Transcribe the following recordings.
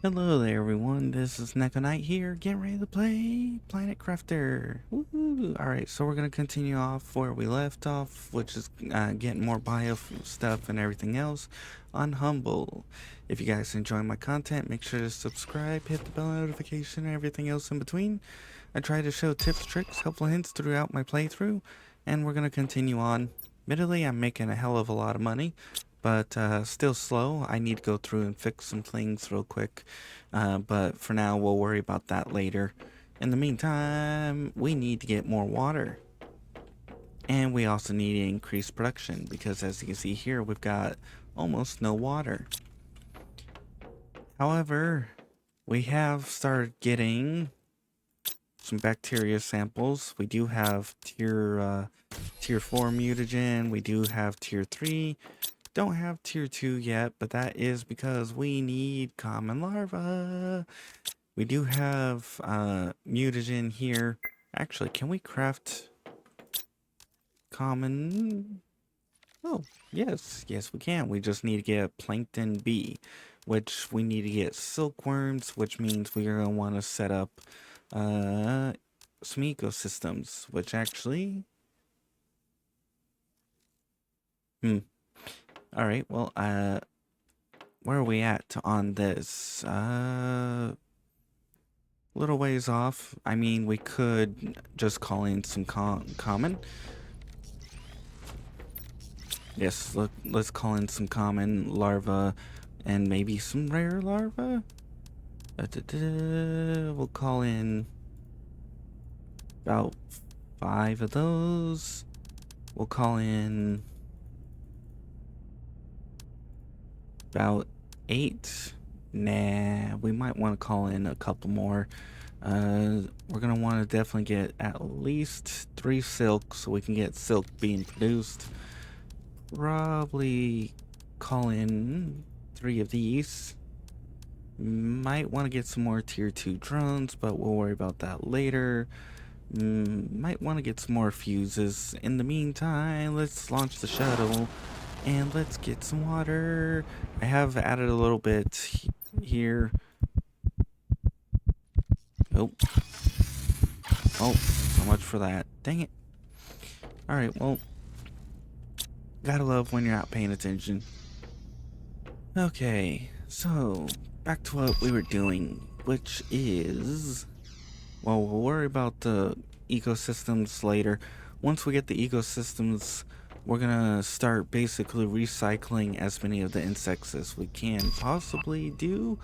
Hello there, everyone. This is Neko here, getting ready to play Planet Crafter. Woohoo! Alright, so we're going to continue off where we left off, which is getting more bio stuff and everything else on Humble. If you guys enjoy my content, make sure to subscribe, hit the bell notification, and everything else in between. I try to show tips, tricks, helpful hints throughout my playthrough, and we're going to continue on. Admittedly, I'm making a hell of a lot of money, but still slow. I need to go through and fix some things real quick, but for now we'll worry about that later. In the meantime, we need to get more water, and we also need to increase production because as you can see here, we've got almost no water. However, we have started getting some bacteria samples. We do have tier 4 mutagen, we do have tier 3. Don't have tier 2 yet, but that is because we need common larva. We do have mutagen here. Actually, can we craft common? Oh, yes, we can. We just need to get plankton B, which we need to get silkworms, which means we are going to want to set up some ecosystems, which actually... Alright, well, where are we at on this? Little ways off. I mean, we could just call in some common. Yes, let's call in some common larva and maybe some rare larva. We'll call in about 5 of those. We'll call in about 8. Nah, we might want to call in a couple more. We're gonna want to definitely get at least 3 silk so we can get silk being produced. Probably call in 3 of these. Might want to get some more tier 2 drones, but we'll worry about that later. Might want to get some more fuses. In the meantime, let's launch the shuttle and let's get some water. I have added a little bit here. Oh, so much for that. Dang it. Alright, well, gotta love when you're not paying attention. Okay, so back to what we were doing, which is, well, we'll worry about the ecosystems later. Once we get the ecosystems, we're gonna start basically recycling as many of the insects as we can possibly do.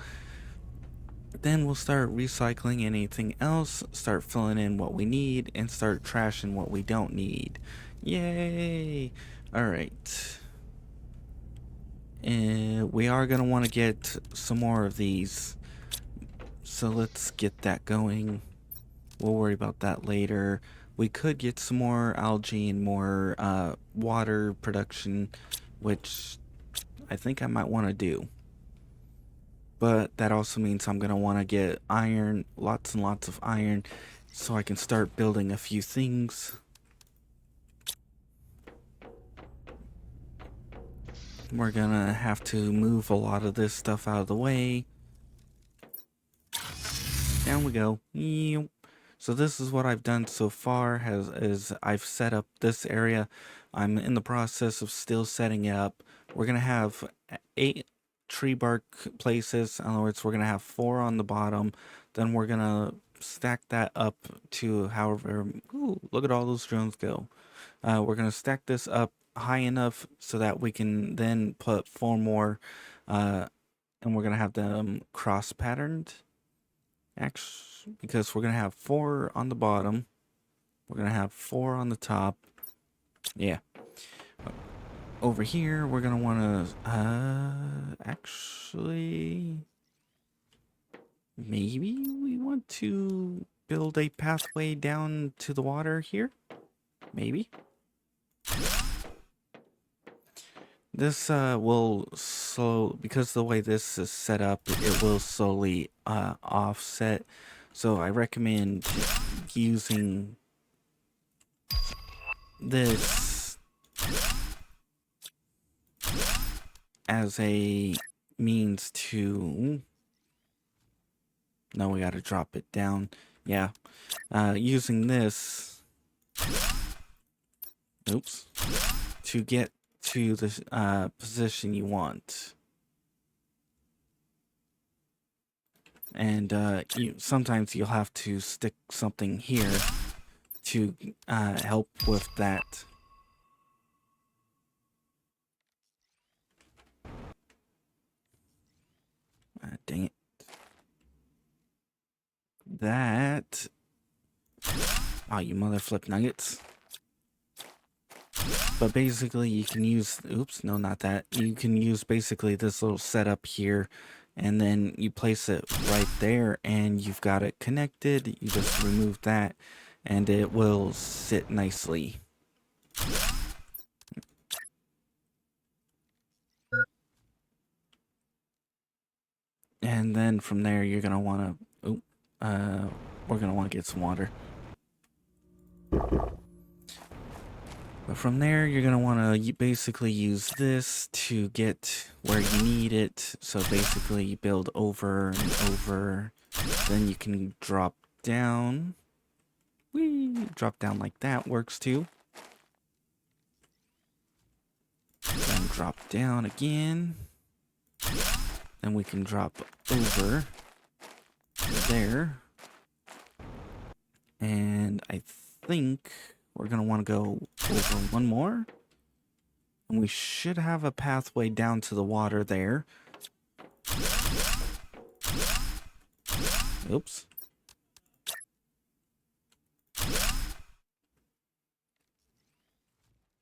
Then we'll start recycling anything else, start filling in what we need, and start trashing what we don't need. Yay! Alright. And we are going to want to get some more of these. So let's get that going. We'll worry about that later. We could get some more algae and more water production, which I think I might want to do. But that also means I'm going to want to get iron, lots and lots of iron, so I can start building a few things. We're going to have to move a lot of this stuff out of the way. Down we go. So this is what I've done so far, is I've set up this area. I'm in the process of still setting it up. We're going to have 8 tree bark places. In other words, we're going to have 4 on the bottom. Then we're going to stack that up to however... Ooh, look at all those drones go. We're going to stack this up high enough so that we can then put 4 more. And we're going to have them cross-patterned. Actually, because we're going to have 4 on the bottom. We're going to have 4 on the top. Yeah. Over here, we're going to want to, actually, maybe we want to build a pathway down to the water here. Maybe. This will slow, because the way this is set up, it will slowly offset. So I recommend using this as a means to No, we gotta drop it down. Yeah. Using this, oops, to get to the position you want. And sometimes you'll have to stick something here to help with that. Dang it. That. Oh, you mother flip nuggets. But basically you can use, oops, no, not that. You can use basically this little setup here, and then you place it right there and you've got it connected. You just remove that and it will sit nicely. And then from there you're gonna wanna, we're gonna wanna get some water. But from there, you're going to want to basically use this to get where you need it. So basically, you build over and over. Then you can drop down. Whee! Drop down like that works too. Then drop down again. Then we can drop over there. And I think we're going to want to go over one more. And we should have a pathway down to the water there. Oops.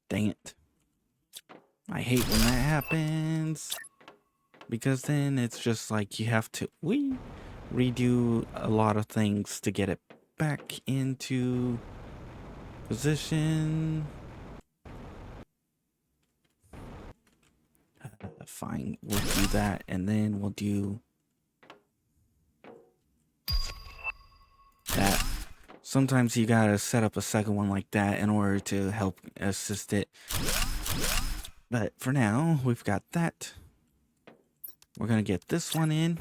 Dang it. I hate when that happens. Because then it's just like you have to redo a lot of things to get it back into position. Fine, we'll do that, and then we'll do that. Sometimes you gotta set up a second one like that in order to help assist it. But for now, we've got that. We're gonna get this one in.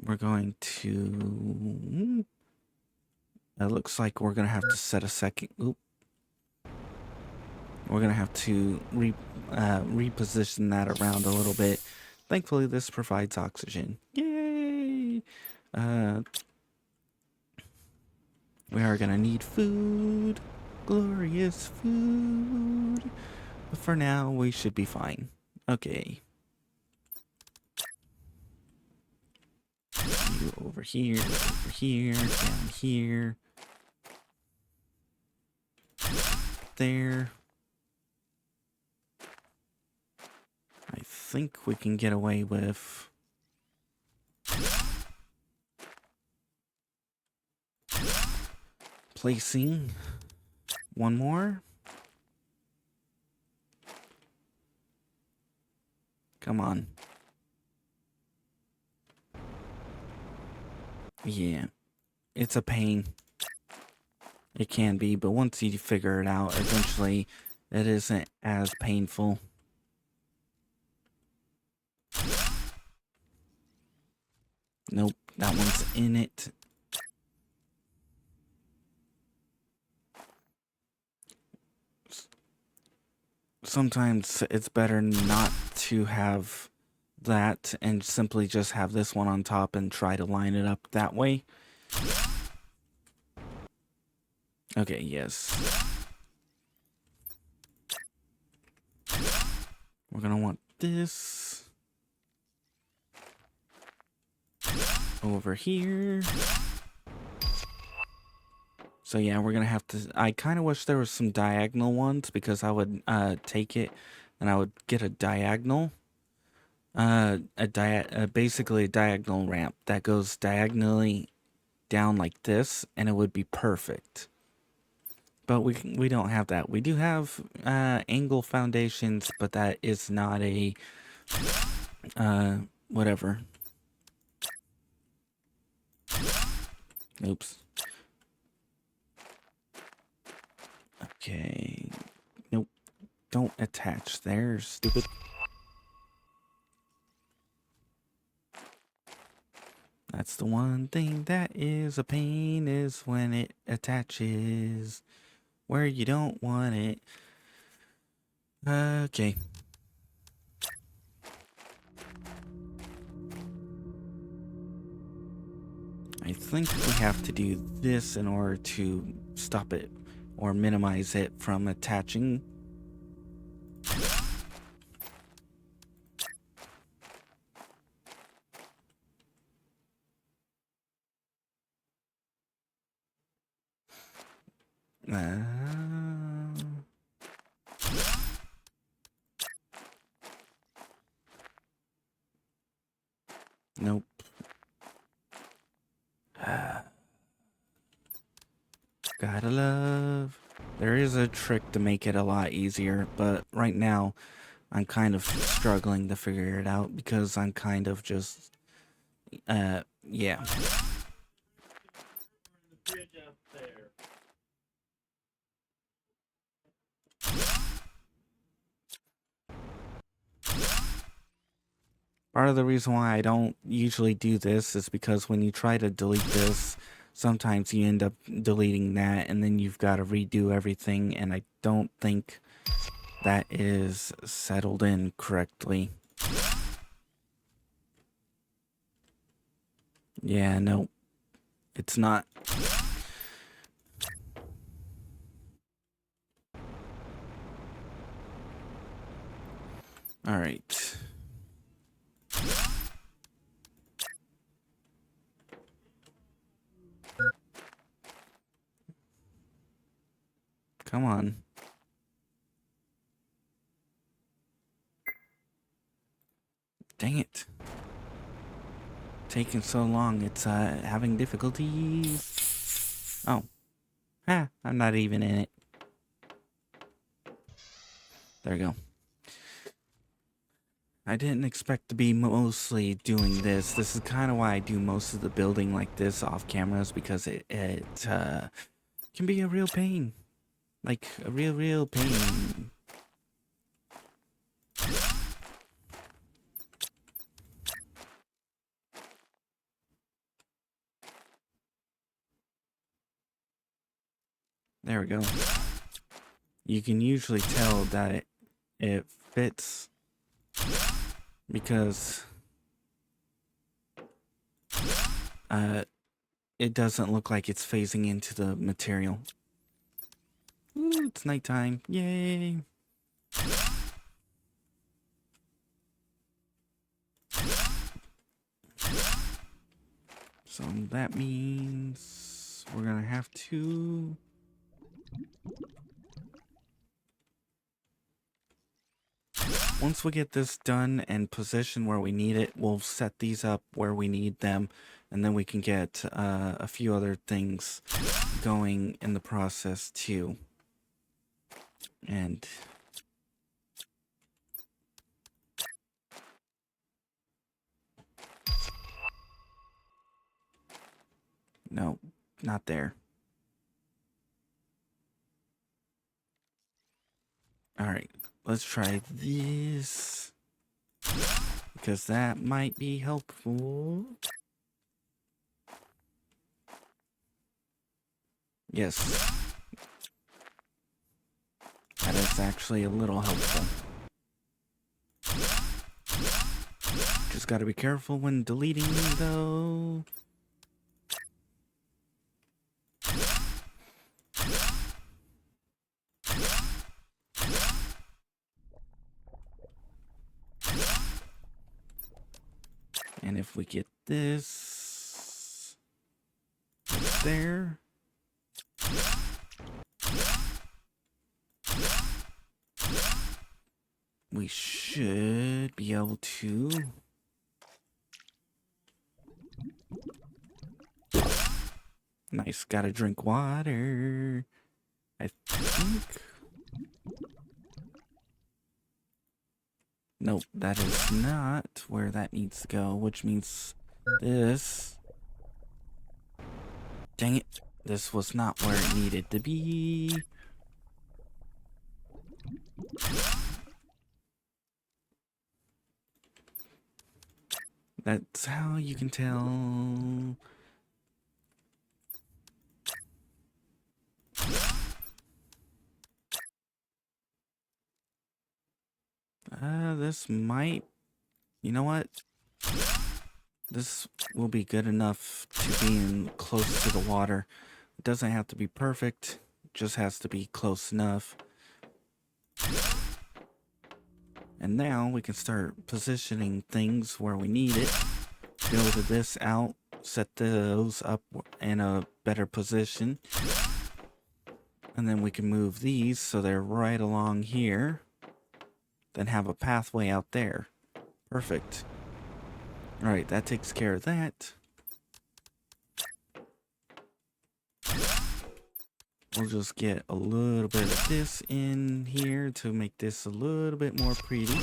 We're going to... It looks like we're gonna have to set a second... Oop. We're going to have to reposition that around a little bit. Thankfully, this provides oxygen. Yay! We are going to need food. Glorious food. But for now, we should be fine. Okay. You over here, down here. There. I think we can get away with placing one more. Come on. Yeah, it's a pain. It can be, but once you figure it out, eventually it isn't as painful. Nope, that one's in it. Sometimes it's better not to have that and simply just have this one on top and try to line it up that way. Okay, yes. We're gonna want this over here. So yeah, we're gonna have to... I kind of wish there was some diagonal ones, because I would take it and I would get a diagonal. Basically a diagonal ramp that goes diagonally down like this, and it would be perfect. But we don't have that. We do have angle foundations, but that is not a whatever. Oops. Okay. Nope. Don't attach there, stupid. That's the one thing that is a pain, is when it attaches where you don't want it. Okay. I think we have to do this in order to stop it or minimize it from attaching. Nope. Gotta love. There is a trick to make it a lot easier, but right now I'm kind of struggling to figure it out because I'm kind of just, yeah. Part of the reason why I don't usually do this is because when you try to delete this, sometimes you end up deleting that and then you've got to redo everything, and I don't think that is settled in correctly. Yeah, no, it's not. All right. Come on. Dang it. Taking so long, it's having difficulties. Oh. I'm not even in it. There we go. I didn't expect to be mostly doing this. This is kind of why I do most of the building like this off cameras, because it can be a real pain. Like, a real pain. There we go. You can usually tell that it fits because it doesn't look like it's phasing into the material. Ooh, it's nighttime. Yay. So that means we're gonna have to... Once we get this done and positioned where we need it, we'll set these up where we need them, and then we can get a few other things going in the process too. And no, not there. All right, let's try this because that might be helpful. Yes, that is actually a little helpful. Just gotta be careful when deleting though. And if we get this there, we should be able to... Nice, gotta drink water, I think. Nope, that is not where that needs to go, which means this... Dang it, this was not where it needed to be. That's how you can tell. This might, you know what? This will be good enough to being close to the water. It doesn't have to be perfect, just has to be close enough. And now we can start positioning things where we need it. Build this out, set those up in a better position. And then we can move these so they're right along here. Then have a pathway out there. Perfect. Alright, that takes care of that. We'll just get a little bit of this in here to make this a little bit more pretty.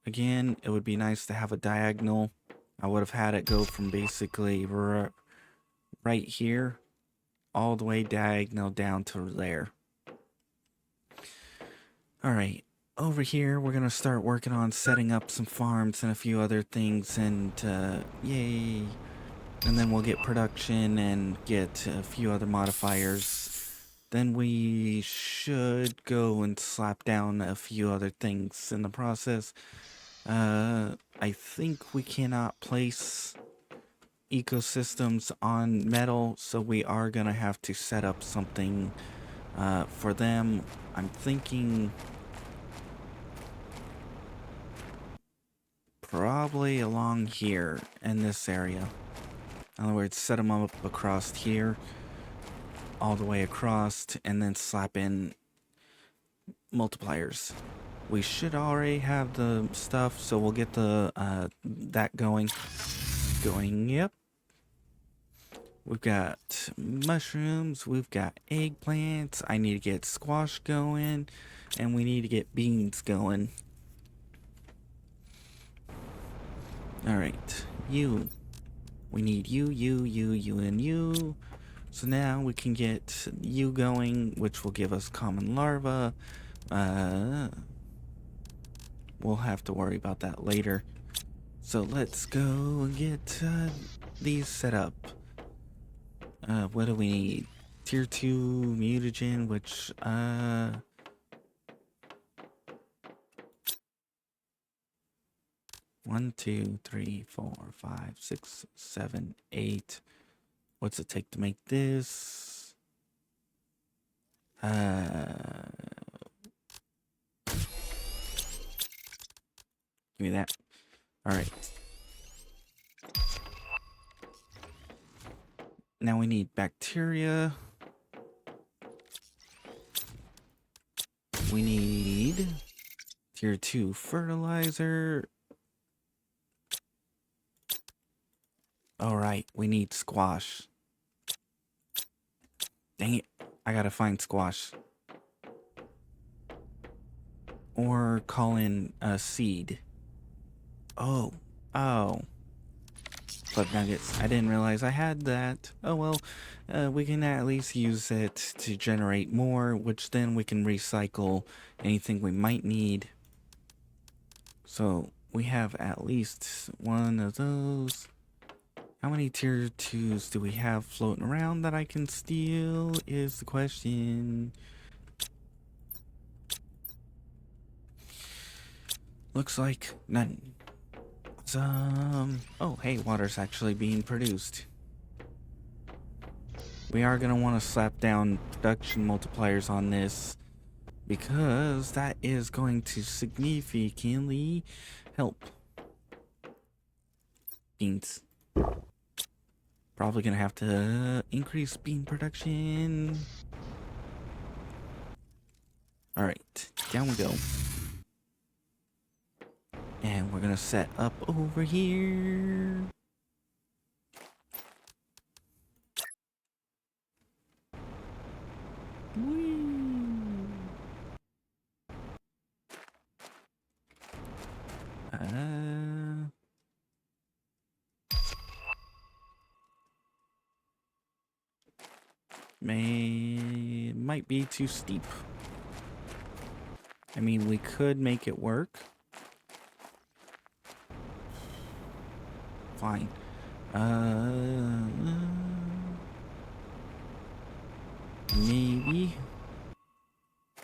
Again, it would be nice to have a diagonal. I would have had it go from basically right here all the way diagonal down to there. Alright, over here we're going to start working on setting up some farms and a few other things, and yay! And then we'll get production and get a few other modifiers. Then we should go and slap down a few other things in the process. I think we cannot place ecosystems on metal, so we are going to have to set up something for them. I'm thinking probably along here in this area. In other words, set them up across here, all the way across, and then slap in multipliers. We should already have the stuff, so we'll get the that going. Yep. We've got mushrooms, we've got eggplants, I need to get squash going, and we need to get beans going. Alright, you. We need you, and you. So now we can get you going, which will give us common larva. We'll have to worry about that later. So let's go and get these set up. What do we need? Tier 2 mutagen, which 1, 2, 3, 4, 5, 6, 7, 8. What's it take to make this? Give me that. Alright. Now we need bacteria. We need tier 2 fertilizer. Alright, we need squash. Dang it, I gotta find squash. Or call in a seed. Oh. Club nuggets. I didn't realize I had that. Oh well, we can at least use it to generate more, which then we can recycle anything we might need. So we have at least one of those. How many tier 2s do we have floating around that I can steal is the question. Looks like none. Oh, hey, water's actually being produced. We are going to want to slap down production multipliers on this, because that is going to significantly help. Beans. Probably going to have to increase bean production. Alright, down we go. And we're going to set up over here. Might be too steep. I mean, we could make it work. fine. Maybe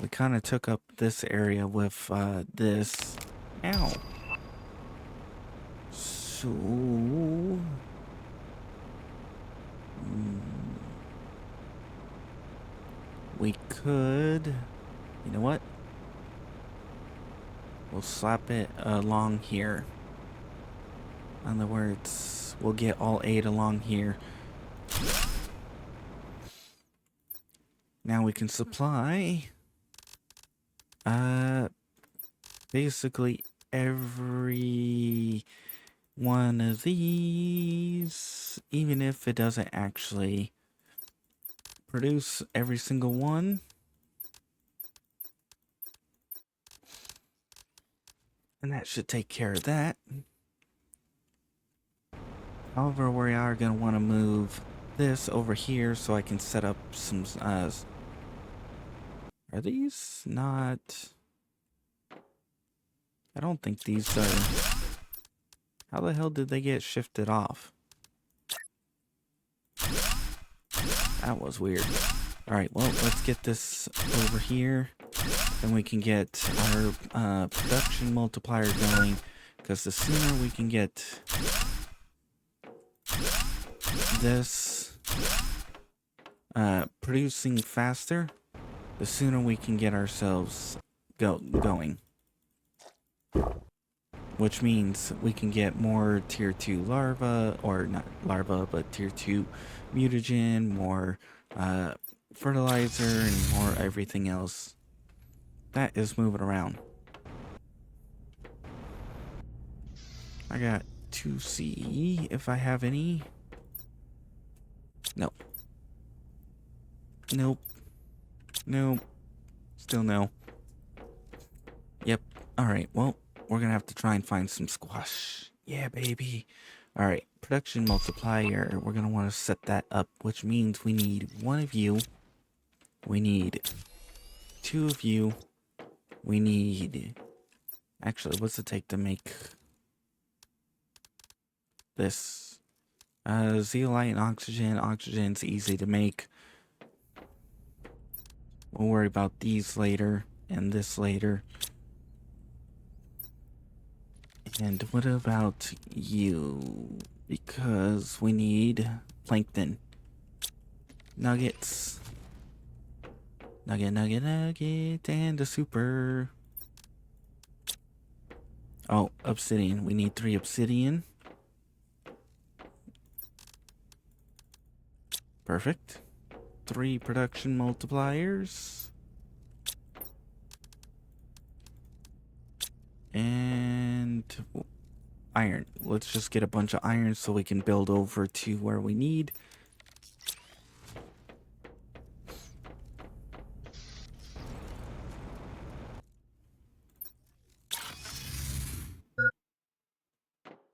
we kind of took up this area with this. Ow. So we could, you know what? We'll slap it along here. In other words, we'll get all 8 along here. Now we can supply basically every one of these, even if it doesn't actually produce every single one. And that should take care of that. However, we are going to want to move this over here so I can set up some, are these not, I don't think these are, how the hell did they get shifted off? That was weird. Alright, well, let's get this over here. Then we can get our production multiplier going. Because the sooner we can get this producing faster, the sooner we can get ourselves going. Which means we can get more tier 2 larva, or not larva, but tier 2 mutagen, more fertilizer, and more everything else. That is moving around. I got to see if I have any. Nope. Nope. Nope. Still no. Yep. Alright, well, we're gonna have to try and find some squash. Yeah, baby. Alright, production multiplier. We're gonna want to set that up, which means we need 1 of you. We need 2 of you. We need... Actually, what's it take to make this? Zeolite and oxygen. Oxygen's easy to make. We'll worry about these later, and this later. And what about you? Because we need plankton. Nuggets. Nugget, and a super. Oh, obsidian. We need 3 obsidian. Perfect. 3 production multipliers. And iron. Let's just get a bunch of iron so we can build over to where we need.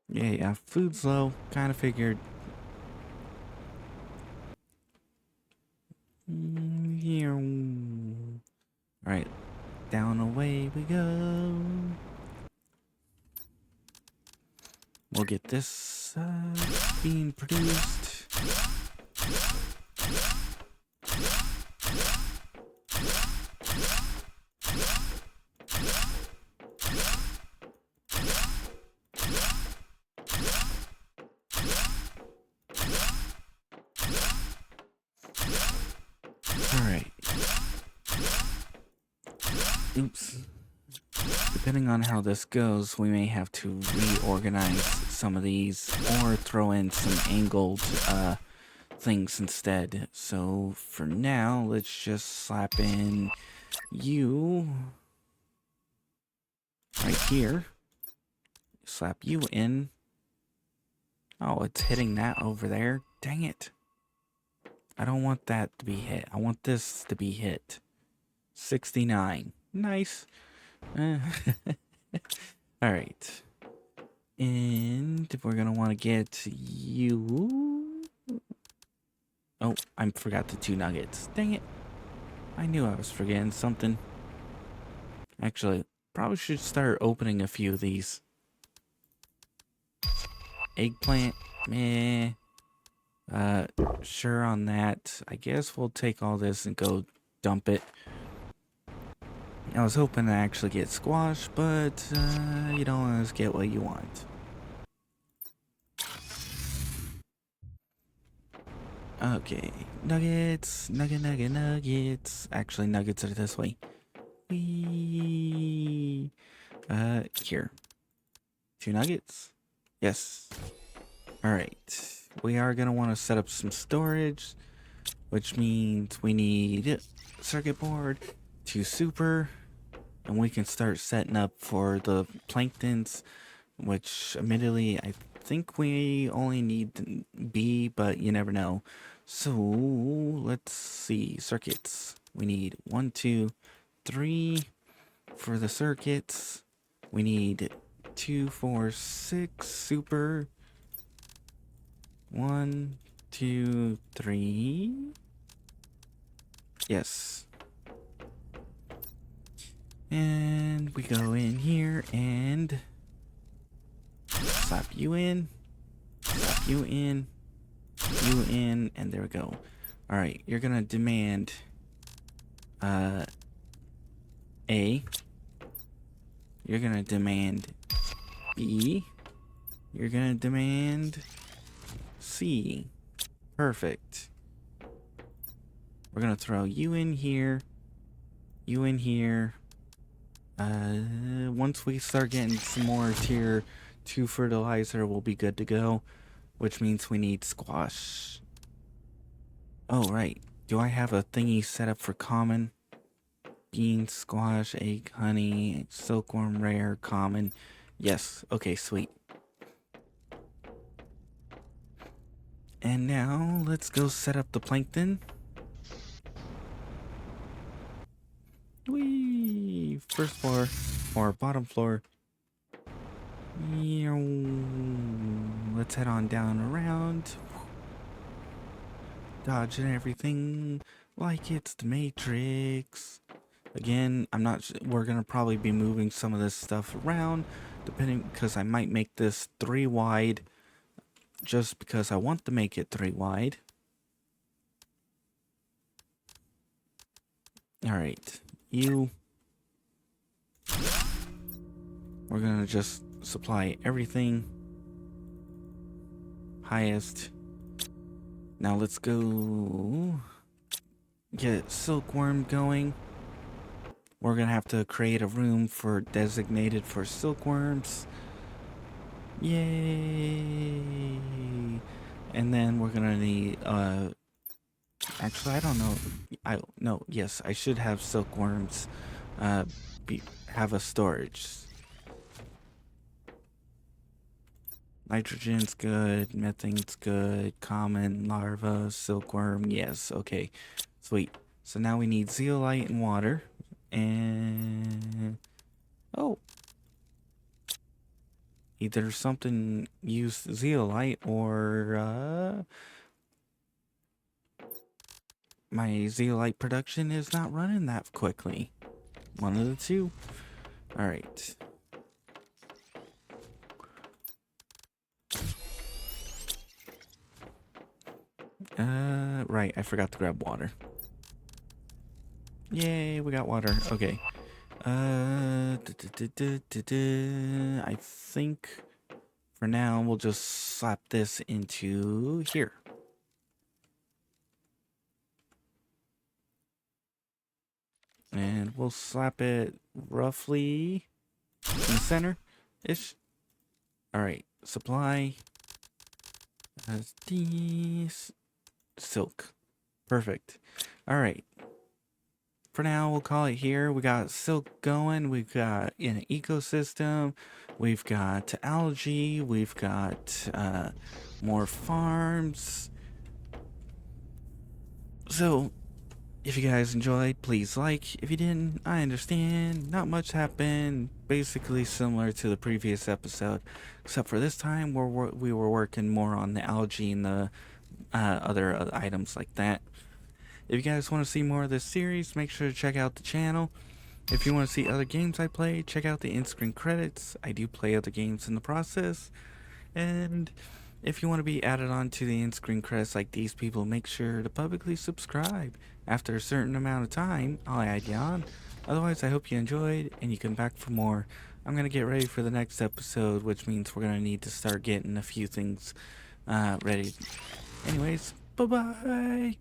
Yeah, food's low. Kind of figured. Alright, down away we go. We'll get this being produced. Alright. Oops. Depending on how this goes, we may have to reorganize some of these or throw in some angled things instead. So for now, let's just slap in you right here. Slap you in. Oh, it's hitting that over there. Dang it. I don't want that to be hit. I want this to be hit. 69. Nice. Alright. And we're going to want to get you. Oh, I forgot the 2 nuggets. Dang it. I knew I was forgetting something. Actually, probably should start opening a few of these. Eggplant, meh. Sure on that. I guess we'll take all this and go dump it. I was hoping to actually get squash, but you don't always get what you want. Okay, nuggets, nuggets. Actually, nuggets are this way. Whee. Here. 2 nuggets? Yes. Alright. We are gonna want to set up some storage, which means we need circuit board, 2 super, and we can start setting up for the planktons, which admittedly I think we only need B, but you never know. So let's see. Circuits. We need 1, 2, 3 for the circuits. We need 2, 4, 6 super. 1, 2, 3. Yes. And we go in here and slap you in, slap you in, you in, and there we go. Alright, you're gonna demand A. You're gonna demand B. You're gonna demand C. Perfect. We're gonna throw you in here, you in here. Once we start getting some more tier 2 fertilizer, we'll be good to go, which means we need squash. Oh, right. Do I have a thingy set up for common? Bean, squash, egg, honey, silkworm, rare, common. Yes. Okay, sweet. And now let's go set up the plankton. Whee! First floor or bottom floor. Let's head on down around. Dodging everything like it's the Matrix. Again, I'm not. We're gonna probably be moving some of this stuff around, depending, because I might make this 3 wide, just because I want to make it 3 wide. All right, you. We're gonna just supply everything. Highest. Now let's go get silkworm going. We're gonna have to create a room for designated for silkworms. Yay! And then we're gonna need actually I don't know. Yes, I should have silkworms have a storage. Nitrogen's good, methane's good, common, larva, silkworm, yes, okay. Sweet. So now we need zeolite and water. And oh, either something used zeolite or my zeolite production is not running that quickly. One of the two. All right. Right, I forgot to grab water. Yay, we got water. Okay. I think for now we'll just slap this into here. And we'll slap it roughly in the center-ish. Alright, supply. These. Silk. Perfect. Alright. For now, we'll call it here. We got silk going. We've got an ecosystem. We've got algae. We've got more farms. So, if you guys enjoyed, please like. If you didn't, I understand. Not much happened. Basically similar to the previous episode, except for this time we were working more on the algae and the other items like that. If you guys want to see more of this series, make sure to check out the channel. If you want to see other games I play, check out the in-screen credits. I do play other games in the process. And if you want to be added on to the in-screen credits like these people, make sure to publicly subscribe. After a certain amount of time, I'll add you on. Otherwise, I hope you enjoyed and you come back for more. I'm going to get ready for the next episode, which means we're going to need to start getting a few things ready. Anyways, bye-bye.